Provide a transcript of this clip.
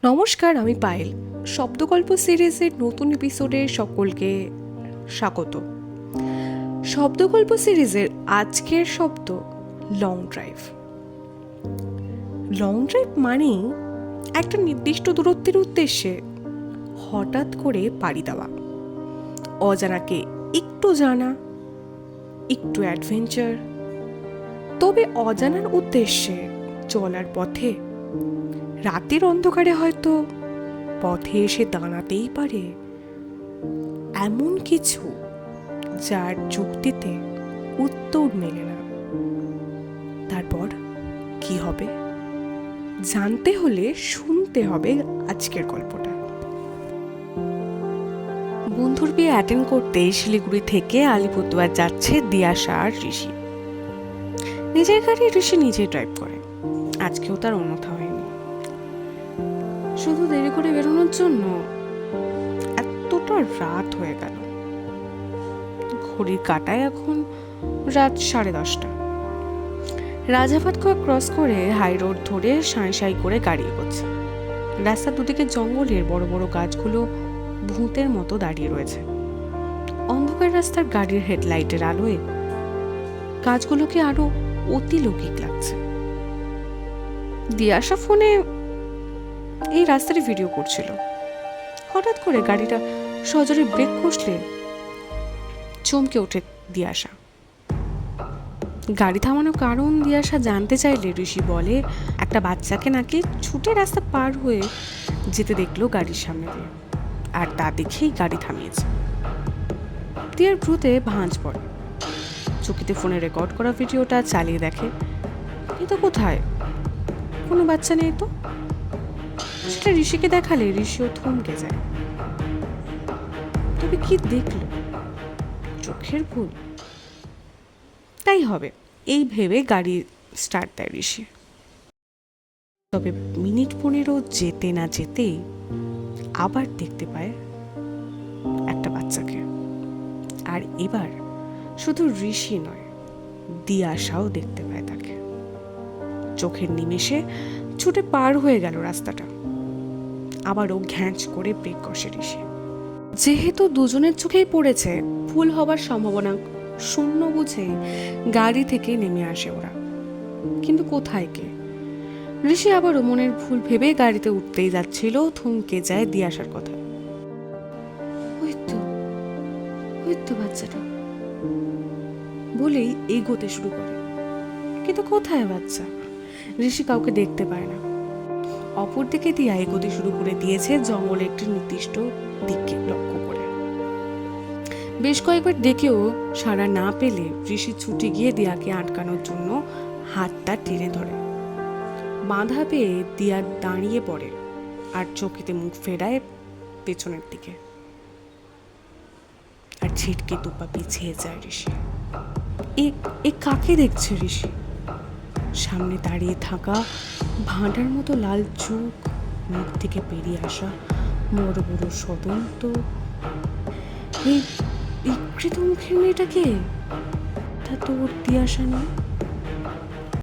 নমস্কার, আমি পায়েল। শব্দগল্প সিরিজের নতুন এপিসোডে সকলকে স্বাগত। শব্দগল্প সিরিজের আজকের শব্দ লং ড্রাইভ। লং ড্রাইভ মানেই একটা নির্দিষ্ট দূরত্বের উদ্দেশ্যে হঠাৎ করে পাড়ি দেওয়া, অজানাকে একটু জানা, একটু অ্যাডভেঞ্চার। তবে অজানার উদ্দেশ্যে চলার পথে রাতের অন্ধকারে হয়তো পথে এসে দাঁড়াতেই পারে এমন কিছু যার যুক্তিতে উত্তর মেলে না। তারপর কি হবে জানতে হলে শুনতে হবে আজকের গল্পটা। বন্ধুর বিয়ে অ্যাটেন্ড করতে শিলিগুড়ি থেকে আলিপুরদুয়ার যাচ্ছে দিয়াশা আর ঋষি। নিজের গাড়ি ঋষি নিজেই ড্রাইভ করে। আজকেও তার অন্যথা হয়নি। শুধু দেরি করে বেরোনোর জন্য এতটা রাত হয়ে গেল। ঘড়ির কাঁটায় এখন রাত 10:30। রাজাভাতখাওয়া ক্রস করে হাই রোড ধরে সাঁই সাঁই করে গাড়ি এগোচ্ছে। রাস্তার দুদিকে জঙ্গলের বড় বড় গাছগুলো ভূতের মতো দাঁড়িয়ে রয়েছে। অন্ধকার রাস্তার গাড়ির হেডলাইটের আলোয় গাছগুলোকে আরো অতিলৌকিক লাগছে। দিয়াশা ফোনে এই রাস্তারই ভিডিও করছিল। হঠাৎ করে গাড়িটা সজোরে ব্রেক কষলে চমকে ওঠে দিয়াশা। গাড়ি থামানোর কারণ দিয়াশা জানতে চাইলে ঋষি বলে একটা বাচ্চাকে নাকি ছুটে রাস্তা পার হয়ে যেতে দেখলো গাড়ির সামনে দিয়ে, আর তা দেখেই গাড়ি থামিয়েছে। দিয়ার ভ্রুতে ভাঁজ পড়ে। চকিতে ফোনে রেকর্ড করা ভিডিওটা চালিয়ে দেখে, কিন্তু কোথায় কোনো বাচ্চা নেই তো। সেটা ঋষিকে দেখালে ঋষিও থমকে যায়। তবে কি দেখল? চোখের ভুল? তাই হবে এই ভেবে গাড়ি স্টার্ট দেয় ঋষি। তবে মিনিট 15 যেতে না যেতেই আবার দেখতে পায় একটা বাচ্চাকে। আর এবার শুধু ঋষি নয়, দিয়াশাও দেখতে পায় তাকে। চোখের নিমেষে ছুটে পার হয়ে গেল রাস্তাটা। আবারও ঘ্যাঁচ করে ব্রেক কষে ঋষি। যেহেতু দুজনের চোখেই পড়েছে, ভুল হবার সম্ভাবনা শূন্য বুঝে গাড়ি থেকে নেমে আসে ওরা। কিন্তু কোথায় কে? ঋষি আবারও মনের ভুল ভেবে গাড়িতে উঠতেই যাচ্ছিল, থমকে যায় দিয়াশার কথা। ওই তো বাচ্চাটা বলেই এগোতে শুরু করে। কিন্তু কোথায় বাচ্চা? ঋষি কাউকে দেখতে পায় না। অপর দিকে দিয়া এগোতে শুরু করে দিয়েছে জঙ্গলে একটি নির্দিষ্ট দিকে লক্ষ্য করে। বেশ কয়েকবার ডেকেও সাড়া না পেলে ঋষি ছুটে গিয়ে দিয়াকে আটকানোর জন্য হাতটা টেনে ধরে। বাঁধা পেয়ে দিয়া দাঁড়িয়ে পড়ে আর চকিতে মুখ ফেরায় পেছনের দিকে। আর ছিটকে দুপা পিছিয়ে যায় ঋষি। এ কাকে দেখছে ঋষি? সামনে দাঁড়িয়ে থাকা ভাঁটার মতো লাল চোখ, মুখ থেকে বেরিয়ে আসা বড় বড় সদন্ত। এই বিকৃত মুখের মেয়েটাকে তা তো ওর দিয়াশা নেই।